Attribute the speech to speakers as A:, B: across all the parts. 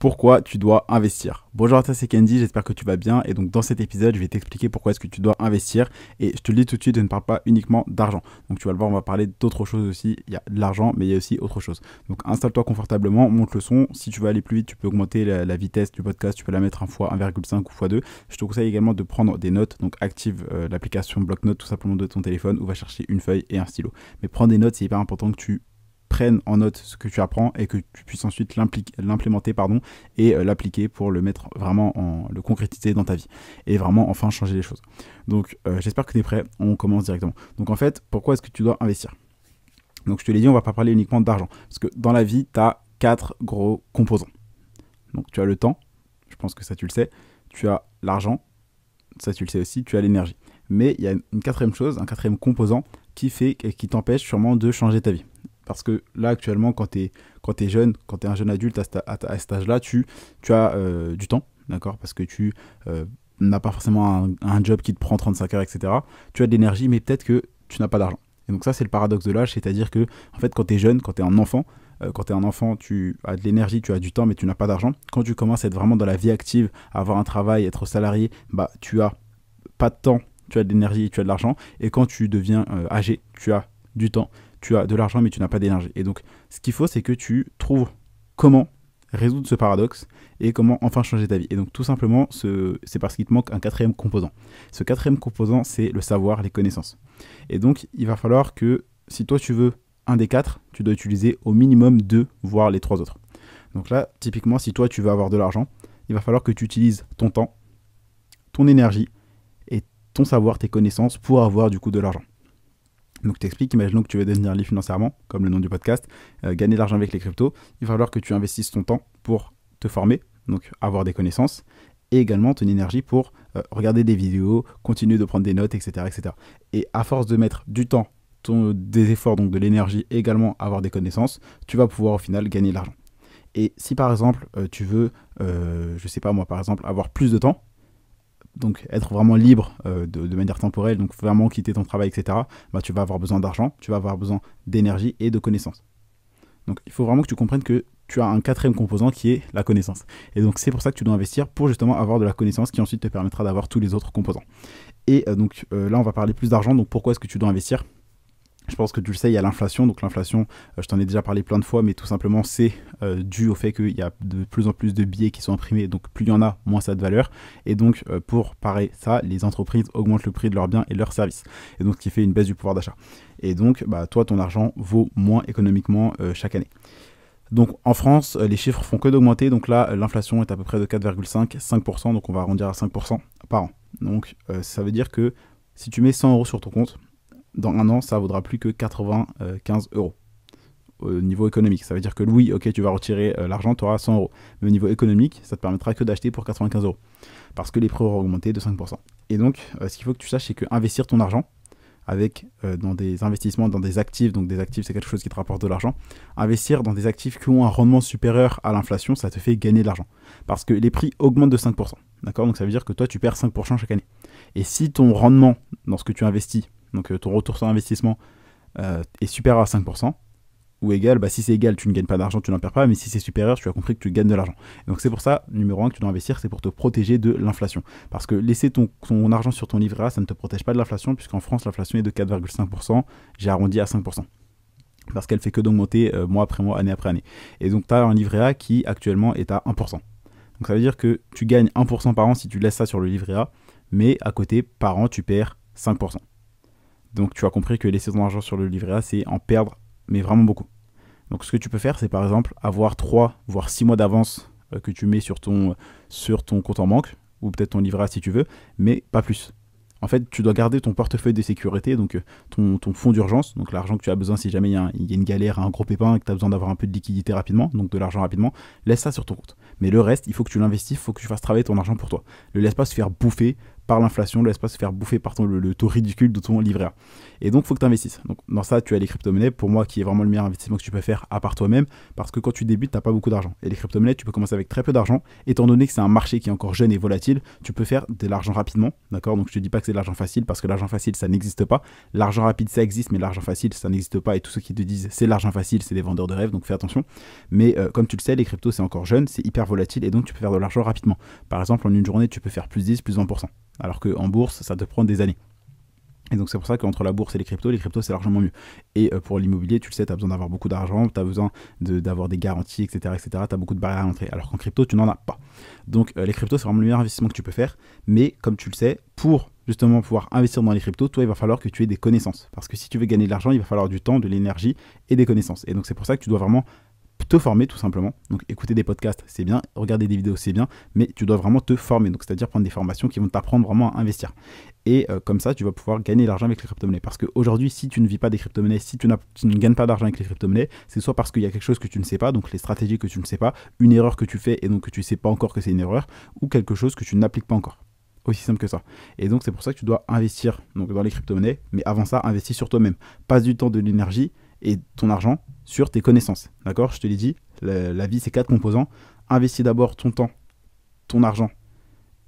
A: Pourquoi tu dois investir. Bonjour à toi, c'est Candy, j'espère que tu vas bien. Et donc dans cet épisode, je vais t'expliquer pourquoi est-ce que tu dois investir. Et je te le dis tout de suite, je ne parle pas uniquement d'argent. Donc tu vas le voir, on va parler d'autres choses aussi. Il y a de l'argent, mais il y a aussi autre chose. Donc installe-toi confortablement, monte le son. Si tu veux aller plus vite, tu peux augmenter la vitesse du podcast. Tu peux la mettre en fois 1,5 ou x2. Je te conseille également de prendre des notes. Donc active l'application Bloc-Notes tout simplement de ton téléphone ou va chercher une feuille et un stylo. Mais prends des notes, c'est hyper important que tu prennes en note ce que tu apprends et que tu puisses ensuite l'implémenter et l'appliquer pour le mettre vraiment le concrétiser dans ta vie et vraiment enfin changer les choses. Donc j'espère que tu es prêt, on commence directement. Donc en fait, pourquoi est-ce que tu dois investir? Donc je te l'ai dit, on va pas parler uniquement d'argent parce que dans la vie, tu as 4 gros composants. Donc tu as le temps, je pense que ça tu le sais, tu as l'argent, ça tu le sais aussi, tu as l'énergie. Mais il y a une quatrième chose, un quatrième composant qui t'empêche sûrement de changer ta vie. Parce que là, actuellement, quand tu es jeune, quand tu es un jeune adulte à cet âge-là, tu as du temps, d'accord? Parce que tu n'as pas forcément un job qui te prend 35 heures, etc. Tu as de l'énergie, mais peut-être que tu n'as pas d'argent. Et donc ça, c'est le paradoxe de l'âge, c'est-à-dire que en fait, quand tu es jeune, quand tu es un enfant, tu as de l'énergie, tu as du temps, mais tu n'as pas d'argent. Quand tu commences à être vraiment dans la vie active, à avoir un travail, être salarié, tu as pas de temps, tu as de l'énergie, tu as de l'argent. Et quand tu deviens âgé, tu as du temps, tu as de l'argent mais tu n'as pas d'énergie. Et donc ce qu'il faut, c'est que tu trouves comment résoudre ce paradoxe et comment enfin changer ta vie. Et donc tout simplement, c'est parce qu'il te manque un quatrième composant. Ce quatrième composant, c'est le savoir, les connaissances. Et donc il va falloir que si toi tu veux un des 4, tu dois utiliser au minimum 2, voire les 3 autres. Donc là, typiquement, si toi tu veux avoir de l'argent, il va falloir que tu utilises ton temps, ton énergie et ton savoir, tes connaissances pour avoir du coup de l'argent. Donc t'expliques, imaginons que tu veux devenir libre financièrement, comme le nom du podcast, gagner de l'argent avec les cryptos, il va falloir que tu investisses ton temps pour te former, donc avoir des connaissances, et également ton énergie pour regarder des vidéos, continuer de prendre des notes, etc., etc. Et à force de mettre du temps, des efforts, donc de l'énergie, et également avoir des connaissances, tu vas pouvoir au final gagner de l'argent. Et si par exemple tu veux, je sais pas moi, par exemple avoir plus de temps, donc être vraiment libre de manière temporelle, donc vraiment quitter ton travail, etc., tu vas avoir besoin d'argent, tu vas avoir besoin d'énergie et de connaissances. Donc il faut vraiment que tu comprennes que tu as un quatrième composant qui est la connaissance. Et donc c'est pour ça que tu dois investir pour justement avoir de la connaissance qui ensuite te permettra d'avoir tous les autres composants. Et donc là on va parler plus d'argent, donc pourquoi est-ce que tu dois investir ? Je pense que tu le sais, il y a l'inflation. Donc l'inflation, je t'en ai déjà parlé plein de fois, mais tout simplement c'est dû au fait qu'il y a de plus en plus de billets qui sont imprimés. Donc plus il y en a, moins ça a de valeur. Et donc pour parer ça, les entreprises augmentent le prix de leurs biens et leurs services. Et donc ce qui fait une baisse du pouvoir d'achat. Et donc toi, ton argent vaut moins économiquement chaque année. Donc en France, les chiffres font que d'augmenter. Donc là, l'inflation est à peu près de 4,5%. Donc on va arrondir à 5% par an. Donc ça veut dire que si tu mets 100 € sur ton compte, dans un an, ça vaudra plus que 95 € au niveau économique. Ça veut dire que oui, ok, tu vas retirer l'argent, tu auras 100 €. Mais au niveau économique, ça te permettra que d'acheter pour 95 € parce que les prix auront augmenté de 5%. Et donc, ce qu'il faut que tu saches, c'est que investir ton argent dans des investissements, dans des actifs, donc des actifs, c'est quelque chose qui te rapporte de l'argent. Investir dans des actifs qui ont un rendement supérieur à l'inflation, ça te fait gagner de l'argent parce que les prix augmentent de 5%. D'accord ? Donc ça veut dire que toi, tu perds 5% chaque année. Et si ton rendement dans ce que tu investis, donc ton retour sur investissement est supérieur à 5%, ou égal, si c'est égal, tu ne gagnes pas d'argent, tu n'en perds pas, mais si c'est supérieur, tu as compris que tu gagnes de l'argent. Et donc c'est pour ça, numéro 1, que tu dois investir, c'est pour te protéger de l'inflation. Parce que laisser ton argent sur ton livret A, ça ne te protège pas de l'inflation, puisqu'en France, l'inflation est de 4,5%, j'ai arrondi à 5%. Parce qu'elle fait que d'augmenter mois après mois, année après année. Et donc tu as un livret A qui actuellement est à 1%. Donc ça veut dire que tu gagnes 1% par an si tu laisses ça sur le livret A, mais à côté, par an, tu perds 5%. Donc tu as compris que laisser ton argent sur le livret A, c'est en perdre, mais vraiment beaucoup. Donc ce que tu peux faire, c'est par exemple avoir 3 voire 6 mois d'avance que tu mets sur ton compte en banque, ou peut-être ton livret A si tu veux, mais pas plus. En fait, tu dois garder ton portefeuille de sécurité, donc ton fonds d'urgence, donc l'argent que tu as besoin si jamais il y a une galère, un gros pépin, et que tu as besoin d'avoir un peu de liquidité rapidement, donc de l'argent rapidement, laisse ça sur ton compte. Mais le reste, il faut que tu l'investisses, il faut que tu fasses travailler ton argent pour toi. Ne le laisse pas se faire bouffer par l'inflation, ne laisse pas se faire bouffer par le taux ridicule de ton livret A. Et donc, il faut que tu investisses. Donc, dans ça, tu as les crypto-monnaies, pour moi, qui est vraiment le meilleur investissement que tu peux faire à part toi-même, parce que quand tu débutes, tu n'as pas beaucoup d'argent. Et les crypto-monnaies, tu peux commencer avec très peu d'argent, étant donné que c'est un marché qui est encore jeune et volatile, tu peux faire de l'argent rapidement, d'accord? Donc, je te dis pas que c'est de l'argent facile, parce que l'argent facile, ça n'existe pas. L'argent rapide, ça existe, mais l'argent facile, ça n'existe pas. Et tous ceux qui te disent c'est l'argent facile, c'est des vendeurs de rêves, donc fais attention. Mais comme tu le sais, les cryptos, c'est encore jeune, c'est hyper volatile, et donc tu peux faire de l'argent rapidement. Par exemple, en une journée, tu peux faire plus 10, plus 20%. Alors qu'en bourse, ça te prend des années. Et donc c'est pour ça qu'entre la bourse et les cryptos c'est largement mieux. Et pour l'immobilier, tu le sais, tu as besoin d'avoir beaucoup d'argent, tu as besoin d'avoir des garanties, etc. Tu as beaucoup de barrières à l'entrée. Alors qu'en crypto, tu n'en as pas. Donc les cryptos, c'est vraiment le meilleur investissement que tu peux faire. Mais comme tu le sais, pour justement pouvoir investir dans les cryptos, toi, il va falloir que tu aies des connaissances. Parce que si tu veux gagner de l'argent, il va falloir du temps, de l'énergie et des connaissances. Et donc c'est pour ça que tu dois vraiment te former tout simplement. Donc écouter des podcasts c'est bien, regarder des vidéos c'est bien, mais tu dois vraiment te former, donc c'est-à-dire prendre des formations qui vont t'apprendre vraiment à investir. Et comme ça tu vas pouvoir gagner de l'argent avec les crypto-monnaies. Parce qu'aujourd'hui, si tu ne vis pas des crypto-monnaies, si tu ne gagnes pas d'argent avec les crypto-monnaies, c'est soit parce qu'il y a quelque chose que tu ne sais pas, donc les stratégies que tu ne sais pas, une erreur que tu fais et donc que tu ne sais pas encore que c'est une erreur, ou quelque chose que tu n'appliques pas encore. Aussi simple que ça. Et donc c'est pour ça que tu dois investir donc, dans les crypto-monnaies, mais avant ça, investis sur toi-même. Passe du temps, de l'énergie et ton argent sur tes connaissances. D'accord? Je te l'ai dit, la vie c'est 4 composants. Investis d'abord ton temps, ton argent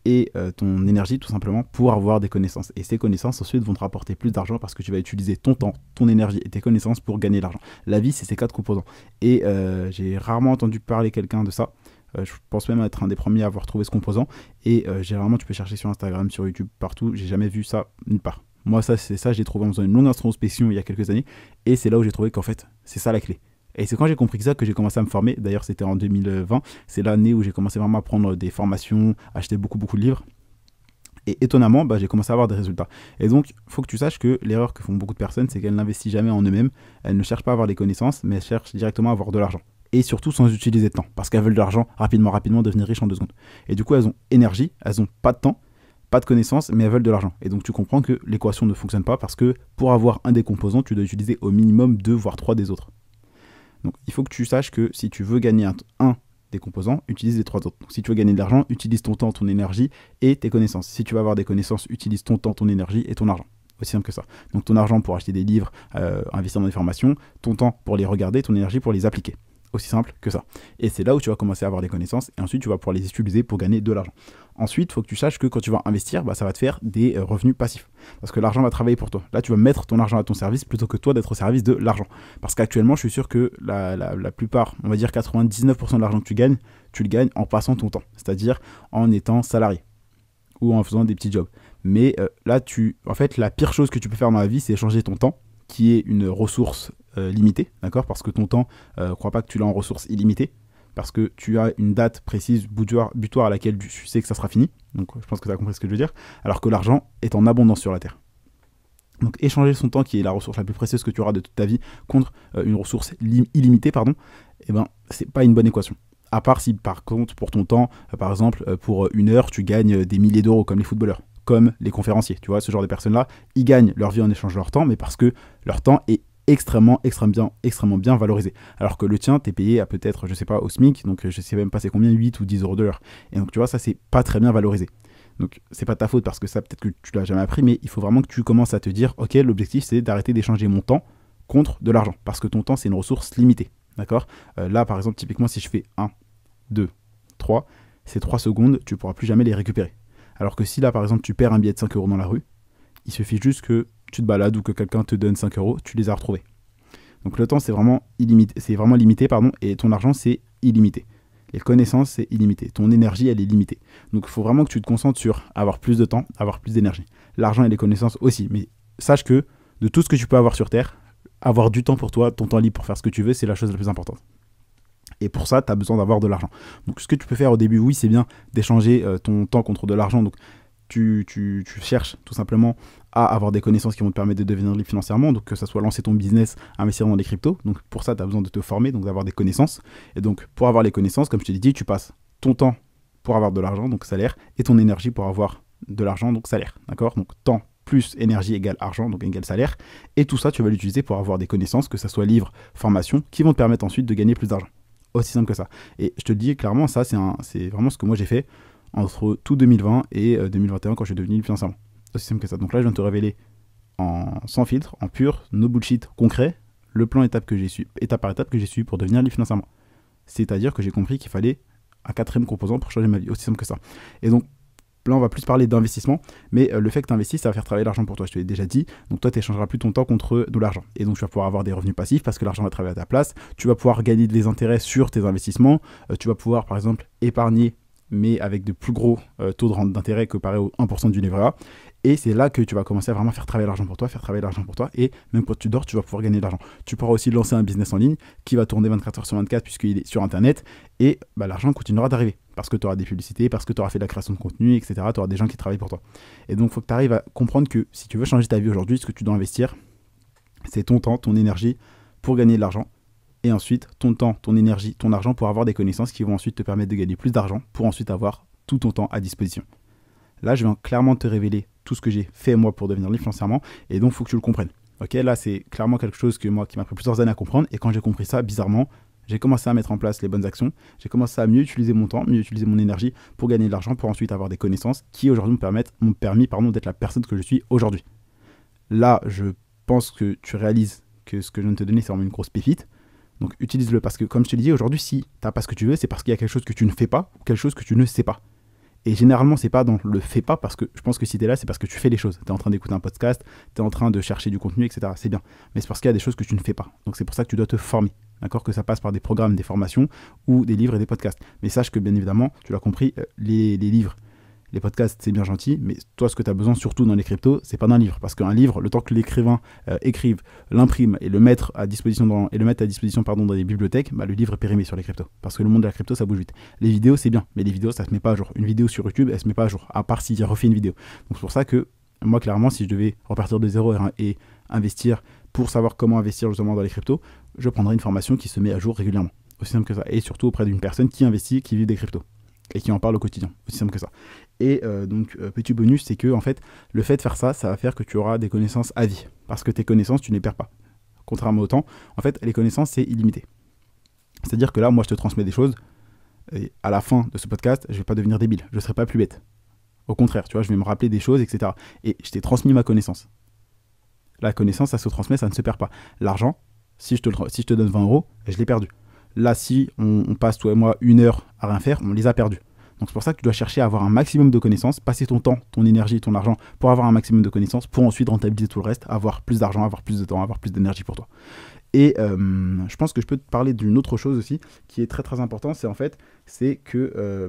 A: et ton énergie tout simplement pour avoir des connaissances. Et ces connaissances ensuite vont te rapporter plus d'argent parce que tu vas utiliser ton temps, ton énergie et tes connaissances pour gagner de l'argent. La vie c'est ces 4 composants. Et j'ai rarement entendu parler quelqu'un de ça. Je pense même être un des premiers à avoir trouvé ce composant. Et généralement tu peux chercher sur Instagram, sur YouTube, partout. J'ai jamais vu ça nulle part. Moi, j'ai trouvé en faisant une longue introspection il y a quelques années. Et c'est là où j'ai trouvé qu'en fait, c'est ça la clé. Et c'est quand j'ai compris ça que j'ai commencé à me former. D'ailleurs, c'était en 2020. C'est l'année où j'ai commencé vraiment à prendre des formations, acheter beaucoup de livres. Et étonnamment, j'ai commencé à avoir des résultats. Et donc, il faut que tu saches que l'erreur que font beaucoup de personnes, c'est qu'elles n'investissent jamais en eux-mêmes. Elles ne cherchent pas à avoir des connaissances, mais elles cherchent directement à avoir de l'argent. Et surtout sans utiliser de temps. Parce qu'elles veulent de l'argent rapidement, devenir riches en 2 secondes. Et du coup, elles ont énergie, elles n'ont pas de temps, pas de connaissances, mais elles veulent de l'argent. Et donc tu comprends que l'équation ne fonctionne pas parce que pour avoir un des composants, tu dois utiliser au minimum 2 voire 3 des autres. Donc il faut que tu saches que si tu veux gagner un des composants, utilise les 3 autres. Donc si tu veux gagner de l'argent, utilise ton temps, ton énergie et tes connaissances. Si tu veux avoir des connaissances, utilise ton temps, ton énergie et ton argent. Aussi simple que ça. Donc ton argent pour acheter des livres, investir dans des formations, ton temps pour les regarder, ton énergie pour les appliquer. Aussi simple que ça. Et c'est là où tu vas commencer à avoir des connaissances et ensuite tu vas pouvoir les utiliser pour gagner de l'argent. Ensuite, il faut que tu saches que quand tu vas investir, ça va te faire des revenus passifs. Parce que l'argent va travailler pour toi. Là, tu vas mettre ton argent à ton service plutôt que toi d'être au service de l'argent. Parce qu'actuellement, je suis sûr que la plupart, on va dire 99% de l'argent que tu le gagnes en passant ton temps. C'est-à-dire en étant salarié ou en faisant des petits jobs. Mais là, en fait, la pire chose que tu peux faire dans la vie, c'est échanger ton temps, qui est une ressource limitée, d'accord? Parce que ton temps, crois pas que tu l'as en ressources illimitées, parce que tu as une date précise, butoir à laquelle tu sais que ça sera fini. Donc je pense que tu as compris ce que je veux dire. Alors que l'argent est en abondance sur la Terre. Donc échanger son temps, qui est la ressource la plus précieuse que tu auras de toute ta vie, contre une ressource illimitée, c'est pas une bonne équation. À part si par contre pour ton temps, par exemple pour 1 heure, tu gagnes des milliers d'euros comme les footballeurs, comme les conférenciers. Tu vois, ce genre de personnes-là, ils gagnent leur vie en échange de leur temps, mais parce que leur temps est extrêmement bien valorisé. Alors que le tien, t'es payé à peut-être, je sais pas, au SMIC, donc je sais même pas c'est combien, 8 ou 10 euros de l'heure. Et donc tu vois, ça c'est pas très bien valorisé. Donc c'est pas ta faute parce que ça peut-être que tu l'as jamais appris, mais il faut vraiment que tu commences à te dire, ok, l'objectif c'est d'arrêter d'échanger mon temps contre de l'argent. Parce que ton temps c'est une ressource limitée. D'accord? Là par exemple, typiquement si je fais 1, 2, 3, ces 3 secondes, tu pourras plus jamais les récupérer. Alors que si là par exemple tu perds un billet de 5 euros dans la rue, il suffit juste que tu te balades ou que quelqu'un te donne 5 euros, tu les as retrouvés. Donc le temps c'est vraiment illimité, et ton argent c'est illimité. Les connaissances c'est illimité, ton énergie elle est limitée. Donc il faut vraiment que tu te concentres sur avoir plus de temps, avoir plus d'énergie. L'argent et les connaissances aussi, mais sache que de tout ce que tu peux avoir sur Terre, avoir du temps pour toi, ton temps libre pour faire ce que tu veux, c'est la chose la plus importante. Et pour ça, tu as besoin d'avoir de l'argent. Donc ce que tu peux faire au début, oui, c'est bien d'échanger ton temps contre de l'argent. Donc tu cherches tout simplement à avoir des connaissances qui vont te permettre de devenir libre financièrement, donc que ça soit lancer ton business, investir dans les cryptos. Donc pour ça, tu as besoin de te former, donc d'avoir des connaissances. Et donc pour avoir les connaissances, comme je te l'ai dit, tu passes ton temps pour avoir de l'argent, donc salaire, et ton énergie pour avoir de l'argent, donc salaire. D'accord? Donc temps plus énergie égale argent, donc égale salaire. Et tout ça, tu vas l'utiliser pour avoir des connaissances, que ça soit livres, formations, qui vont te permettre ensuite de gagner plus d'argent. Aussi simple que ça. Et je te le dis clairement, ça c'est vraiment ce que moi j'ai fait. entre tout 2020 et 2021 quand je suis devenu libre financièrement. Aussi simple que ça. Donc là, je viens de te révéler sans filtre, en pur, no bullshit, concret, le plan étape par étape que j'ai suivi pour devenir libre financièrement. C'est-à-dire que j'ai compris qu'il fallait un 4e composant pour changer ma vie, aussi simple que ça. Et donc, là, on va plus parler d'investissement, mais le fait que tu investisses, ça va faire travailler l'argent pour toi, je te l'ai déjà dit. Donc toi, tu n'échangeras plus ton temps contre de l'argent. Et donc, tu vas pouvoir avoir des revenus passifs parce que l'argent va travailler à ta place. Tu vas pouvoir gagner des intérêts sur tes investissements. Tu vas pouvoir, par exemple, épargner, mais avec de plus gros taux d'intérêt comparé au 1% du livret A. Et c'est là que tu vas commencer à vraiment faire travailler l'argent pour toi, et même quand tu dors, tu vas pouvoir gagner de l'argent. Tu pourras aussi lancer un business en ligne qui va tourner 24 heures sur 24 puisqu'il est sur Internet, et l'argent continuera d'arriver parce que tu auras des publicités, parce que tu auras fait de la création de contenu, etc. Tu auras des gens qui travaillent pour toi. Et donc, il faut que tu arrives à comprendre que si tu veux changer ta vie aujourd'hui, ce que tu dois investir, c'est ton temps, ton énergie pour gagner de l'argent. Et ensuite, ton temps, ton énergie, ton argent pour avoir des connaissances qui vont ensuite te permettre de gagner plus d'argent pour ensuite avoir tout ton temps à disposition. Là, je viens clairement te révéler tout ce que j'ai fait moi pour devenir libre financièrement, et donc il faut que tu le comprennes. Ok, là, c'est clairement quelque chose qui m'a pris plusieurs années à comprendre, et quand j'ai compris ça, bizarrement, j'ai commencé à mettre en place les bonnes actions, j'ai commencé à mieux utiliser mon temps, mieux utiliser mon énergie pour gagner de l'argent, pour ensuite avoir des connaissances qui aujourd'hui m'ont permis d'être la personne que je suis aujourd'hui. Là, je pense que tu réalises que ce que je viens de te donner, c'est vraiment une grosse pépite. Donc utilise-le, parce que comme je te l'ai dit, aujourd'hui, si tu n'as pas ce que tu veux, c'est parce qu'il y a quelque chose que tu ne fais pas ou quelque chose que tu ne sais pas. Et généralement, c'est pas dans le fais pas, parce que je pense que si tu es là, c'est parce que tu fais les choses. Tu es en train d'écouter un podcast, tu es en train de chercher du contenu, etc. C'est bien. Mais c'est parce qu'il y a des choses que tu ne fais pas. Donc c'est pour ça que tu dois te former. D'accord, que ça passe par des programmes, des formations ou des livres et des podcasts. Mais sache que bien évidemment, tu l'as compris, les livres, les podcasts, c'est bien gentil, mais toi, ce que tu as besoin, surtout dans les cryptos, c'est pas d'un livre. Parce qu'un livre, le temps que l'écrivain écrive, l'imprime et le mette à disposition dans les bibliothèques, le livre est périmé sur les cryptos. Parce que le monde de la crypto, ça bouge vite. Les vidéos, c'est bien, mais les vidéos, ça se met pas à jour. Une vidéo sur YouTube, elle se met pas à jour, à part s'il refait une vidéo. Donc c'est pour ça que moi, clairement, si je devais repartir de zéro et investir pour savoir comment investir justement dans les cryptos, je prendrais une formation qui se met à jour régulièrement. Aussi simple que ça. Et surtout auprès d'une personne qui investit, qui vit des cryptos et qui en parle au quotidien. Aussi simple que ça. Et donc, petit bonus, c'est que en fait, le fait de faire ça, ça va faire que tu auras des connaissances à vie. Parce que tes connaissances, tu ne les perds pas. Contrairement au temps, en fait, les connaissances, c'est illimité. C'est-à-dire que là, moi, je te transmets des choses, et à la fin de ce podcast, je ne vais pas devenir débile. Je ne serai pas plus bête. Au contraire, tu vois, je vais me rappeler des choses, etc. Et je t'ai transmis ma connaissance. La connaissance, ça se transmet, ça ne se perd pas. L'argent, si je te donne 20 euros, je l'ai perdu. Là, si on passe, toi et moi, 1 heure à rien faire, on les a perdus. Donc c'est pour ça que tu dois chercher à avoir un maximum de connaissances, passer ton temps, ton énergie, ton argent pour avoir un maximum de connaissances, pour ensuite rentabiliser tout le reste, avoir plus d'argent, avoir plus de temps, avoir plus d'énergie pour toi. Et je pense que je peux te parler d'une autre chose aussi qui est très très important, c'est que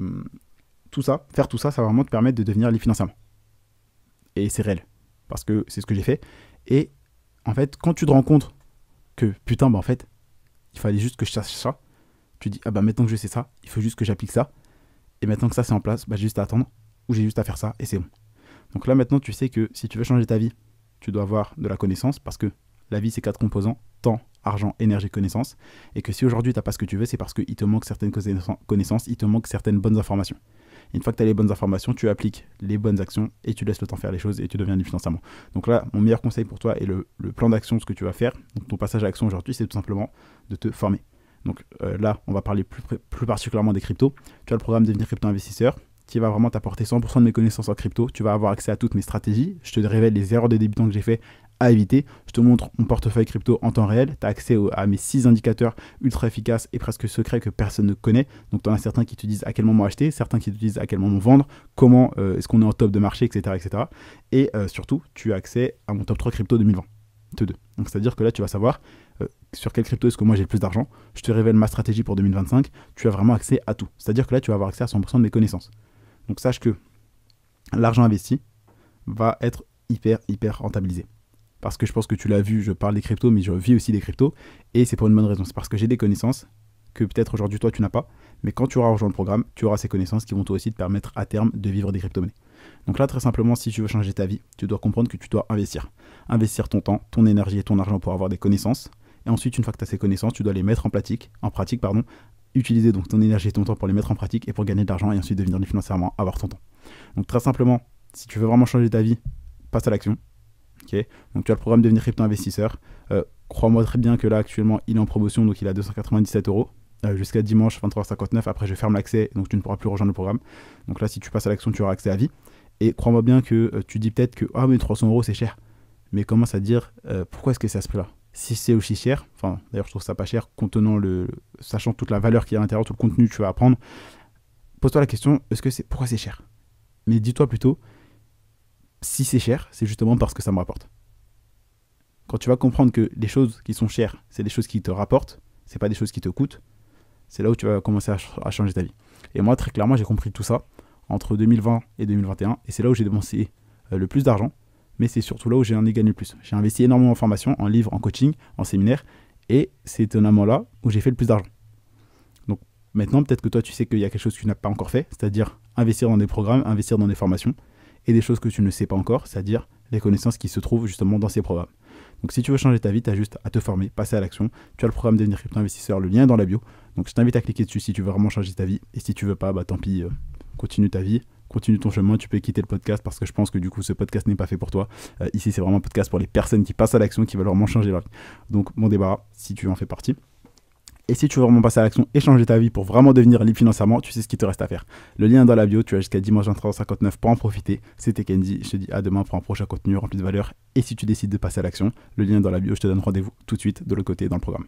A: faire tout ça, ça va vraiment te permettre de devenir libre financièrement. Et c'est réel, parce que c'est ce que j'ai fait. Et en fait, quand tu te rends compte que putain, en fait, il fallait juste que je sache ça, tu dis, maintenant que je sais ça, il faut juste que j'applique ça. Et maintenant que ça c'est en place, j'ai juste à attendre, ou j'ai juste à faire ça, et c'est bon. Donc là maintenant tu sais que si tu veux changer ta vie, tu dois avoir de la connaissance, parce que la vie c'est 4 composants, temps, argent, énergie, connaissance. Et que si aujourd'hui tu n'as pas ce que tu veux, c'est parce qu'il te manque certaines connaissances, il te manque certaines bonnes informations. Et une fois que tu as les bonnes informations, tu appliques les bonnes actions, et tu laisses le temps faire les choses, et tu deviens libre financièrement. Donc là, mon meilleur conseil pour toi, et le plan d'action, ce que tu vas faire, donc ton passage à l'action aujourd'hui, c'est tout simplement de te former. Donc là, on va parler plus particulièrement des cryptos. Tu as le programme Devenir crypto-investisseur qui va vraiment t'apporter 100% de mes connaissances en crypto. Tu vas avoir accès à toutes mes stratégies. Je te révèle les erreurs de débutants que j'ai fait à éviter. Je te montre mon portefeuille crypto en temps réel. Tu as accès à mes 6 indicateurs ultra efficaces et presque secrets que personne ne connaît. Donc tu en as certains qui te disent à quel moment acheter, certains qui te disent à quel moment vendre, comment est-ce qu'on est en top de marché, etc. etc. Et surtout, tu as accès à mon top 3 crypto 2020. Donc c'est-à-dire que là, tu vas savoir sur quelle crypto est-ce que moi j'ai le plus d'argent. Je te révèle ma stratégie pour 2025. Tu as vraiment accès à tout. C'est-à-dire que là, tu vas avoir accès à 100% de mes connaissances. Donc sache que l'argent investi va être hyper rentabilisé. Parce que je pense que tu l'as vu, je parle des cryptos, mais je vis aussi des cryptos. Et c'est pour une bonne raison. C'est parce que j'ai des connaissances que peut-être aujourd'hui, toi, tu n'as pas. Mais quand tu auras rejoint le programme, tu auras ces connaissances qui vont toi aussi te permettre à terme de vivre des crypto-monnaies. Donc là, très simplement, si tu veux changer ta vie, tu dois comprendre que tu dois investir. Investir ton temps, ton énergie et ton argent pour avoir des connaissances. Et ensuite, une fois que tu as ces connaissances, tu dois les mettre en pratique, utiliser donc ton énergie et ton temps pour les mettre en pratique et pour gagner de l'argent et ensuite devenir libre financièrement, avoir ton temps. Donc très simplement, si tu veux vraiment changer ta vie, passe à l'action. Okay, donc tu as le programme Devenir crypto-investisseur. Crois-moi très bien que là, actuellement, il est en promotion, donc il est à 297 €. jusqu'à dimanche 23h59. Après, je ferme l'accès, donc tu ne pourras plus rejoindre le programme. Donc là, si tu passes à l'action, tu auras accès à vie. Et crois-moi bien que tu dis peut-être que ah mais 300 euros c'est cher. Mais commence à dire pourquoi est-ce que c'est à ce prix-là. Si c'est aussi cher, enfin d'ailleurs je trouve ça pas cher, sachant toute la valeur qu'il y a à l'intérieur, tout le contenu que tu vas apprendre, pose-toi la question, pourquoi c'est cher? Mais dis-toi plutôt, si c'est cher, c'est justement parce que ça me rapporte. Quand tu vas comprendre que les choses qui sont chères, c'est des choses qui te rapportent, c'est pas des choses qui te coûtent, c'est là où tu vas commencer à changer ta vie. Et moi, très clairement, j'ai compris tout ça entre 2020 et 2021, et c'est là où j'ai dépensé le plus d'argent, mais c'est surtout là où j'ai gagné le plus. J'ai investi énormément en formation, en livres, en coaching, en séminaire, et c'est étonnamment là où j'ai fait le plus d'argent. Donc maintenant, peut-être que toi, tu sais qu'il y a quelque chose que tu n'as pas encore fait, c'est-à-dire investir dans des programmes, investir dans des formations, et des choses que tu ne sais pas encore, c'est-à-dire les connaissances qui se trouvent justement dans ces programmes. Donc si tu veux changer ta vie, tu as juste à te former, passer à l'action. Tu as le programme Devenir Crypto Investisseur, le lien est dans la bio. Donc je t'invite à cliquer dessus si tu veux vraiment changer ta vie. Et si tu veux pas, bah tant pis, continue ta vie, continue ton chemin. Tu peux quitter le podcast parce que je pense que du coup ce podcast n'est pas fait pour toi. Ici c'est vraiment un podcast pour les personnes qui passent à l'action, qui veulent vraiment changer leur vie. Donc mon débarras, si tu en fais partie. Et si tu veux vraiment passer à l'action et changer ta vie pour vraiment devenir libre financièrement, tu sais ce qu'il te reste à faire. Le lien est dans la bio, tu as jusqu'à dimanche 23h59 pour en profiter. C'était Kenzie, je te dis à demain pour un prochain contenu rempli de valeur. Et si tu décides de passer à l'action, le lien est dans la bio, je te donne rendez-vous tout de suite de l'autre côté dans le programme.